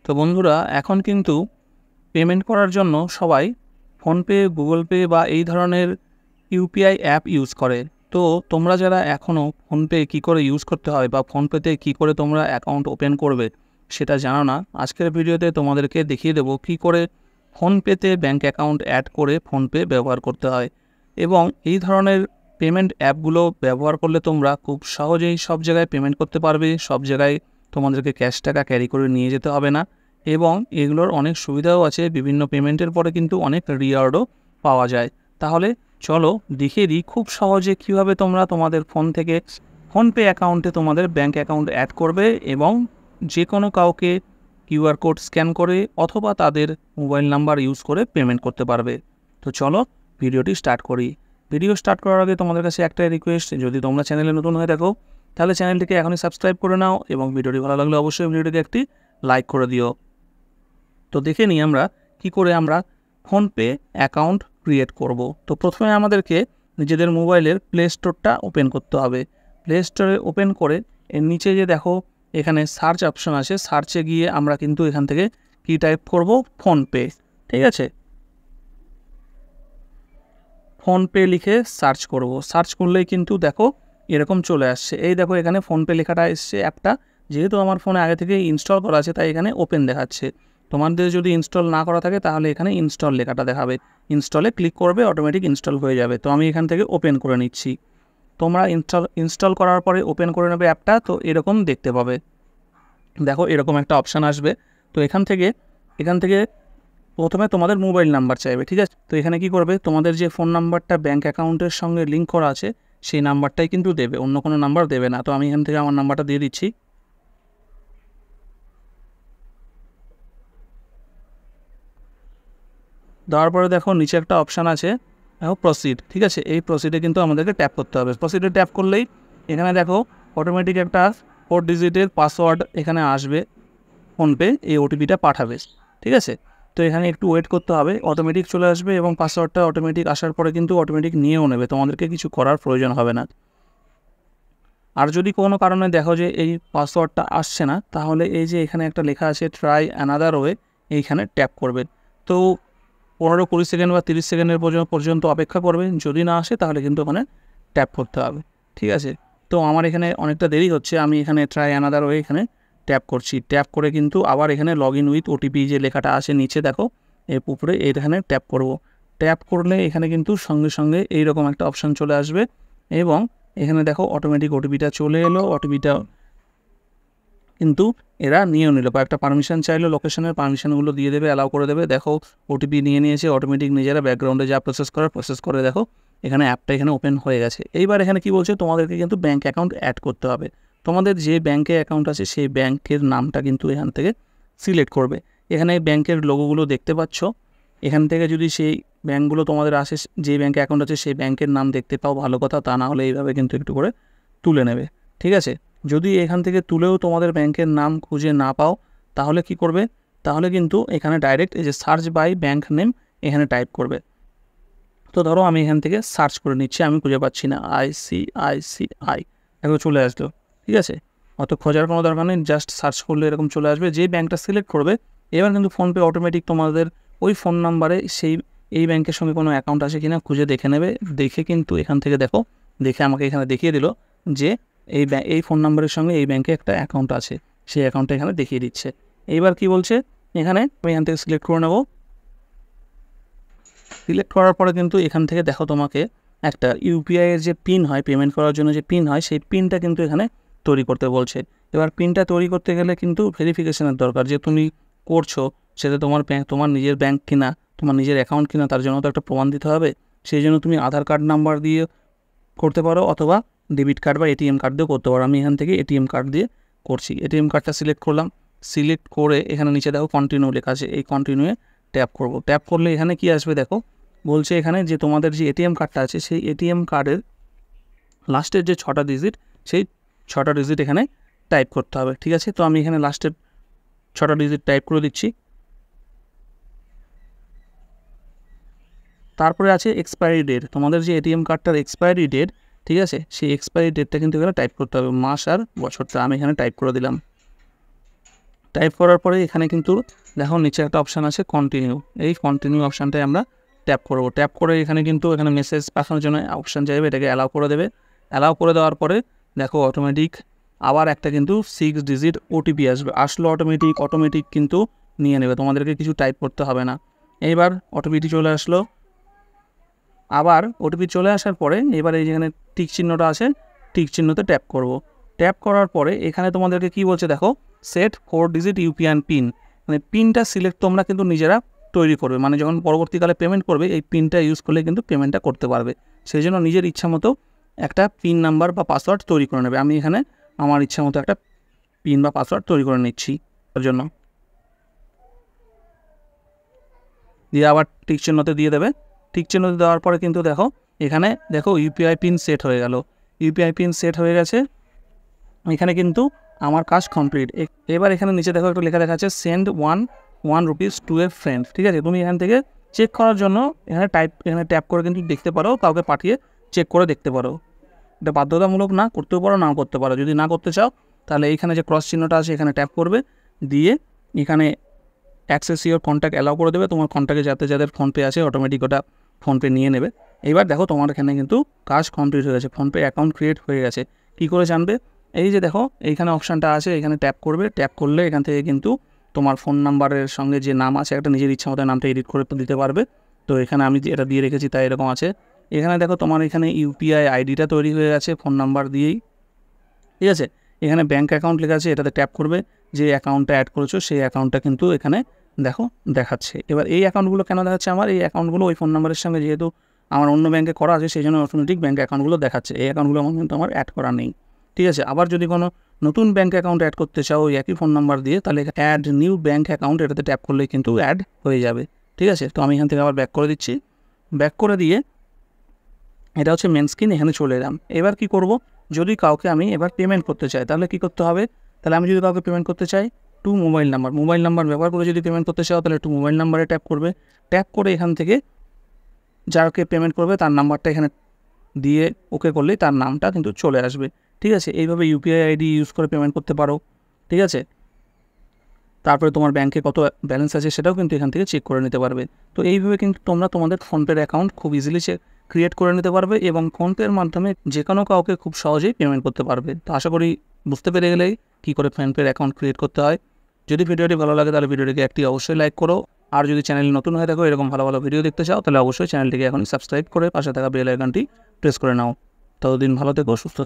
তো বন্ধুরা, এখন কিন্তু পেমেন্ট করার জন্য সবাই ফোনপে, গুগল পে বা এই ধরনের ইউপিআই অ্যাপ ইউজ করে। তো তোমরা যারা এখনও ফোনপে কী করে ইউজ করতে হয় বা ফোনপেতে কী করে তোমরা অ্যাকাউন্ট ওপেন করবে সেটা জানো না, আজকের ভিডিওতে তোমাদেরকে দেখিয়ে দেবো কী করে ফোনপেতে ব্যাঙ্ক অ্যাকাউন্ট অ্যাড করে ফোনপে ব্যবহার করতে হয়। এবং এই ধরনের পেমেন্ট অ্যাপগুলো ব্যবহার করলে তোমরা খুব সহজেই সব জায়গায় পেমেন্ট করতে পারবে, সব জায়গায় তোমাদেরকে ক্যাশ টাকা ক্যারি করে নিয়ে যেতে হবে না। এবং এগুলোর অনেক সুবিধাও আছে, বিভিন্ন পেমেন্টের পরে কিন্তু অনেক রিওয়ার্ডও পাওয়া যায়। তাহলে চলো দেখিয়ে দিই খুব সহজে কীভাবে তোমরা তোমাদের ফোন থেকে ফোনপে অ্যাকাউন্টে তোমাদের ব্যাঙ্ক অ্যাকাউন্ট অ্যাড করবে এবং যে কোনো কাউকে কিউআর কোড স্ক্যান করে অথবা তাদের মোবাইল নাম্বার ইউজ করে পেমেন্ট করতে পারবে। তো চলো ভিডিওটি স্টার্ট করি। ভিডিও স্টার্ট করার আগে তোমাদের কাছে একটাই রিকোয়েস্ট, যদি তোমরা চ্যানেলে নতুন হয়ে থাকো তাহলে চ্যানেলটিকে এখনই সাবস্ক্রাইব করে নাও এবং ভিডিওটি ভালো লাগলে অবশ্যই ভিডিওটিতে একটি লাইক করে দিও। তো দেখে নিই আমরা কি করে আমরা ফোনপে অ্যাকাউন্ট ক্রিয়েট করব। তো প্রথমে আমাদেরকে নিজেদের মোবাইলের প্লে স্টোরটা ওপেন করতে হবে। প্লে স্টোরে ওপেন করে এর নিচে যে দেখো এখানে সার্চ অপশন আছে, সার্চে গিয়ে আমরা কিন্তু এখান থেকে কি টাইপ করব, ফোনপে। ঠিক আছে, ফোনপে লিখে সার্চ করব। সার্চ করলেই কিন্তু দেখো এরকম চলে আসছে। এই দেখো এখানে ফোনপে লেখাটা এসছে। অ্যাপটা যেহেতু আমার ফোনে আগে থেকে ইনস্টল করা আছে তাই এখানে ওপেন দেখাচ্ছে। তোমাদের যদি ইনস্টল না করা থাকে তাহলে এখানে ইনস্টল লেখাটা দেখাবে। ইনস্টলে ক্লিক করবে, অটোমেটিক ইনস্টল হয়ে যাবে। তো আমি এখান থেকে ওপেন করে নিচ্ছি। তোমরা ইনস্টল করার পরে ওপেন করে নেবে অ্যাপটা, তো এরকম দেখতে পাবে। দেখো এরকম একটা অপশান আসবে। তো এখান থেকে প্রথমে তোমাদের মোবাইল নাম্বার চাইবে। ঠিক আছে, তো এখানে কি করবে, তোমাদের যে ফোন নাম্বারটা ব্যাঙ্ক অ্যাকাউন্টের সঙ্গে লিঙ্ক করা আছে সেই নাম্বারটাই কিন্তু দেবে, অন্য কোনো নাম্বার দেবে না। তো আমি এখান থেকে আমার নাম্বারটা দিয়ে দিচ্ছি। দেওয়ার পরে দেখো নিচে একটা অপশান আছে, দেখো প্রসিড। ঠিক আছে, এই প্রসিডে কিন্তু আমাদেরকে ট্যাপ করতে হবে। প্রসিডে ট্যাপ করলেই এখানে দেখো অটোমেটিক একটা 4 ডিজিটের পাসওয়ার্ড এখানে আসবে, ফোনপে এই ওটিপিটা পাঠাবে। ঠিক আছে, তো এখানে একটু ওয়েট করতে হবে, অটোমেটিক চলে আসবে এবং পাসওয়ার্ডটা অটোমেটিক আসার পরে কিন্তু অটোমেটিক নিয়েও নেবে, তোমাদেরকে কিছু করার প্রয়োজন হবে না। আর যদি কোনো কারণে দেখো যে এই পাসওয়ার্ডটা আসছে না, তাহলে এই যে এখানে একটা লেখা আছে ট্রাই অ্যানাদার ওয়ে, এইখানে ট্যাপ করবেন। তো 15-20 সেকেন্ড বা 30 সেকেন্ডের পর্যন্ত অপেক্ষা করবেন। যদি না আসে তাহলে কিন্তু ওখানে ট্যাপ করতে হবে। ঠিক আছে, তো আমার এখানে অনেকটা দেরি হচ্ছে, আমি এখানে ট্রাই অ্যানাদার ওয়ে এখানে ট্যাপ করছি। ট্যাপ করে কিন্তু আবার এখানে লগ ইন উইথ ওটিপি যে লেখাটা আসে নিচে দেখো এর উপরে, এখানে ট্যাপ করব। ট্যাপ করলে এখানে কিন্তু সঙ্গে সঙ্গে এইরকম একটা অপশান চলে আসবে এবং এখানে দেখো অটোমেটিক ওটিপিটা চলে এলো। ওটিপিটা কিন্তু এরা নিয়েও নিল, কয়েকটা পারমিশন চাইলো, লোকেশনের পারমিশনগুলো দিয়ে দেবে, অ্যালাউ করে দেবে। দেখো ওটিপি নিয়ে নিয়েছে, অটোমেটিক নিজেরা ব্যাকগ্রাউন্ডে যা প্রসেস করে দেখো এখানে অ্যাপটা এখানে ওপেন হয়ে গেছে। এইবার এখানে কি বলছে, তোমাদেরকে কিন্তু ব্যাঙ্ক অ্যাকাউন্ট অ্যাড করতে হবে। তোমাদের যে ব্যাঙ্কে অ্যাকাউন্ট আছে সেই ব্যাঙ্কের নামটা কিন্তু এখান থেকে সিলেক্ট করবে। এখানে ব্যাঙ্কের লোগোগুলো দেখতে পাচ্ছ, এখান থেকে যদি সেই ব্যাঙ্কগুলো তোমাদের আসে, যে ব্যাঙ্কে অ্যাকাউন্ট আছে সেই ব্যাঙ্কের নাম দেখতে পাও ভালো কথা, তা না হলে এইভাবে কিন্তু একটু করে তুলে নেবে। ঠিক আছে, যদি এখান থেকে তুলেও তোমাদের ব্যাংকের নাম খুঁজে না পাও তাহলে কি করবে, তাহলে কিন্তু এখানে ডাইরেক্ট এই যে সার্চ বাই ব্যাঙ্ক নেম এখানে টাইপ করবে। তো ধরো আমি এখান থেকে সার্চ করে নিচ্ছি, আমি খুঁজে পাচ্ছি না, ICICI এখন চলে আসলো। ঠিক আছে, অত খোঁজার কোনো দরকার নেই, জাস্ট সার্চ করলে এরকম চলে আসবে। যে ব্যাঙ্কটা সিলেক্ট করবে এবার কিন্তু ফোনপে অটোমেটিক তোমাদের ওই ফোন নাম্বারে এই ব্যাঙ্কের সঙ্গে কোনো অ্যাকাউন্ট আছে কিনা খুঁজে দেখে নেবে। দেখে কিন্তু এখান থেকে দেখো, দেখে আমাকে এখানে দেখিয়ে দিল যে এই ফোন নাম্বারের সঙ্গে এই ব্যাঙ্কে একটা অ্যাকাউন্ট আছে, সেই অ্যাকাউন্টটা এখানে দেখিয়ে দিচ্ছে। এইবার কি বলছে, এখানে আমি এখান থেকে সিলেক্ট করে নেব। সিলেক্ট করার পরে কিন্তু এখান থেকে দেখো তোমাকে একটা ইউপিআইয়ের যে পিন হয়, পেমেন্ট করার জন্য যে পিন হয়, সেই পিনটা কিন্তু এখানে তৈরি করতে বলছে। এবার পিনটা তৈরি করতে গেলে কিন্তু ভেরিফিকেশনের দরকার, যে তুমি করছো সেটা তোমার নিজের ব্যাঙ্ক কিনা, তোমার নিজের অ্যাকাউন্ট কিনা, তার জন্য তো একটা প্রমাণ দিতে হবে। সেই জন্য তুমি আধার কার্ড নাম্বার দিয়ে করতে পারো অথবা ডেবিট কার্ড বা এটিএম কার্ড দিয়েও করতে পারো। আমি এখান থেকে এটিএম কার্ড দিয়ে করছি। এটিএম কার্ডটা সিলেক্ট করলাম। সিলেক্ট করে এখানে নিচে দেখো কন্টিনিউ লেখা আছে, এই কন্টিনিউয়ে ট্যাপ করব। ট্যাপ করলে এখানে কি আসবে দেখো, বলছে এখানে যে তোমাদের যে এটিএম কার্ডটা আছে সেই এটিএম কার্ডের লাস্টের যে 6টা ডিজিট, সেই 6টা ডিজিট এখানে টাইপ করতে হবে। ঠিক আছে, তো আমি এখানে লাস্টের 6টা ডিজিট টাইপ করে দিচ্ছি। তারপরে আছে এক্সপায়ারি ডেট, তোমাদের যে এটিএম কার্ডটার এক্সপায়ারি ডেট, ঠিক আছে, সেই এক্সপায়ারি ডেটটা কিন্তু এখানে টাইপ করতে হবে, মাস আর বছরটা আমি এখানে টাইপ করে দিলাম। টাইপ করার পরে এখানে কিন্তু দেখো নিচে একটা অপশান আছে কন্টিনিউ, এই কন্টিনিউ অপশানটায় আমরা ট্যাপ করব। ট্যাপ করে এখানে কিন্তু এখানে মেসেজ পাঠানোর জন্য অপশান চাইবে, এটাকে অ্যালাউ করে দেবে। অ্যালাউ করে দেওয়ার পরে দেখো অটোমেটিক আবার একটা কিন্তু 6 ডিজিট ওটিপি আসলো অটোমেটিক কিন্তু নিয়ে নেবে, তোমাদেরকে কিছু টাইপ করতে হবে না। এইবার ওটিপিটি চলে আসলো, আবার ওটিপি চলে আসার পরে এবার এই যেখানে টিক চিহ্নটা আছে টিক চিহ্নতে ট্যাপ করব। ট্যাপ করার পরে এখানে তোমাদেরকে কি বলছে দেখো, সেট 4 ডিজিট ইউপিআই পিন, মানে পিনটা সিলেক্ট তোমরা কিন্তু নিজেরা তৈরি করবে, মানে যখন পরবর্তীকালে পেমেন্ট করবে এই পিনটা ইউজ করলে কিন্তু পেমেন্টটা করতে পারবে। সেই জন্য নিজের ইচ্ছা মতো একটা পিন নাম্বার বা পাসওয়ার্ড তৈরি করে নেবে। আমি এখানে আমার ইচ্ছা মতো একটা পিন বা পাসওয়ার্ড তৈরি করে নিচ্ছি তার জন্য, দিয়ে আবার টিক চিহ্নতে দিয়ে দেবে। টিক চিহ্নতে দেওয়ার পরে কিন্তু দেখো এখানে দেখো ইউপিআই পিন সেট হয়ে গেল, ইউপিআই পিন সেট হয়ে গেছে। এখানে কিন্তু আমার কাজ কমপ্লিট। এবার এখানে নিচে দেখো একটু লেখা দেখাচ্ছে send 1 rupees to a friend, ঠিক আছে। তুমি এখান থেকে চেক করার জন্য এখানে ট্যাপ করে কিন্তু দেখতে পারো, কাউকে পাঠিয়ে চেক করে দেখতে পারো। এটা বাধ্যতামূলক না, করতেও পারো নাও করতে পারো। যদি না করতে চাও তাহলে এইখানে যে ক্রস চিহ্নটা আছে এখানে ট্যাপ করবে, দিয়ে এখানে অ্যাক্সেস ইওর কন্ট্যাক্ট অ্যালাউ করে দেবে। তোমার কন্ট্যাক্টে যাদের ফোনপে আছে অটোমেটিক ওটা ফোনপে নিয়ে নেবে। এবার দেখো তোমার এখানে কিন্তু কাজ কমপ্লিট হয়ে গেছে, ফোনপে অ্যাকাউন্ট ক্রিয়েট হয়ে গেছে। কী করে জানবে, এই যে দেখো এইখানে অপশানটা আছে, এখানে ট্যাপ করবে। ট্যাপ করলে এখান থেকে কিন্তু তোমার ফোন নাম্বারের সঙ্গে যে নাম আছে একটা নিজের ইচ্ছা মতো নামটা এডিট করে দিতে পারবে। তো এখানে আমি এটা দিয়ে রেখেছি তাই এরকম আছে। এখানে দেখো তোমার এখানে ইউপিআই আইডিটা তৈরি হয়ে গেছে ফোন নাম্বার দিয়েই, ঠিক আছে। এখানে ব্যাঙ্ক অ্যাকাউন্ট লেখা আছে, এটাতে ট্যাপ করবে, যে অ্যাকাউন্টটা অ্যাড করেছো সেই অ্যাকাউন্টটা কিন্তু এখানে দেখো দেখাচ্ছে। এবার এই অ্যাকাউন্টগুলো কেন দেখাচ্ছে, আমার এই অ্যাকাউন্টগুলো ওই ফোন নাম্বারের সঙ্গে যেহেতু আমার অন্য ব্যাঙ্কে করা আছে সেই জন্য অটোমেটিক ব্যাঙ্ক অ্যাকাউন্টগুলো দেখাচ্ছে। এই অ্যাকাউন্টগুলো আমার কিন্তু আমার অ্যাড করা নেই, ঠিক আছে। আবার যদি কোনো নতুন ব্যাঙ্ক অ্যাকাউন্ট অ্যাড করতে চাও ওই একই ফোন নাম্বার দিয়ে, তাহলে অ্যাড নিউ ব্যাঙ্ক অ্যাকাউন্ট এটাতে ট্যাপ করলেই কিন্তু অ্যাড হয়ে যাবে, ঠিক আছে। তো আমি এখান থেকে আবার ব্যাক করে দিচ্ছি। ব্যাক করে দিয়ে এটা হচ্ছে মেন স্ক্রিন, এখানে চলে এলাম। এবার কি করব, যদি কাউকে আমি এবার পেমেন্ট করতে চাই তাহলে কি করতে হবে, তাহলে আমি যদি কাউকে পেমেন্ট করতে চাই টু মোবাইল নাম্বার ব্যবহার করে যদি পেমেন্ট করতে চাও তাহলে টু মোবাইল নাম্বারে ট্যাপ করবে। ট্যাপ করে এখান থেকে যাকে পেমেন্ট করবে তার নাম্বারটা এখানে দিয়ে ওকে করলেই তার নামটা কিন্তু চলে আসবে, ঠিক আছে। এইভাবে ইউপিআই আইডি ইউজ করে পেমেন্ট করতে পারো, ঠিক আছে। তারপরে তোমার ব্যাংকে কত ব্যালেন্স আছে সেটাও কিন্তু এখান থেকে চেক করে নিতে পারবে। তো এইভাবে কিন্তু তোমরা তোমাদের ফোনপের অ্যাকাউন্ট খুব ইজিলি ক্রিয়েট করে নিতে পারবে এবং ফোনপের মাধ্যমে যে কোনো কাউকে খুব সহজেই পেমেন্ট করতে পারবে। তো আশা করি বুঝতে পেরে গেলেই কী করে ফোনপের অ্যাকাউন্ট ক্রিয়েট করতে হয়। যদি ভিডিওটি ভালো লাগে তাহলে ভিডিওটিকে একটি অবশ্যই লাইক করো, আর যদি চ্যানেল নতুন হয়ে থাকো এরকম ভালো ভালো ভিডিও দেখতে চাও তাহলে অবশ্যই চ্যানেলটিকে এখন সাবস্ক্রাইব করে পাশে থাকা বেল আইকনটি প্রেস করে নাও। ততদিন ভালো থেকো, সুস্থ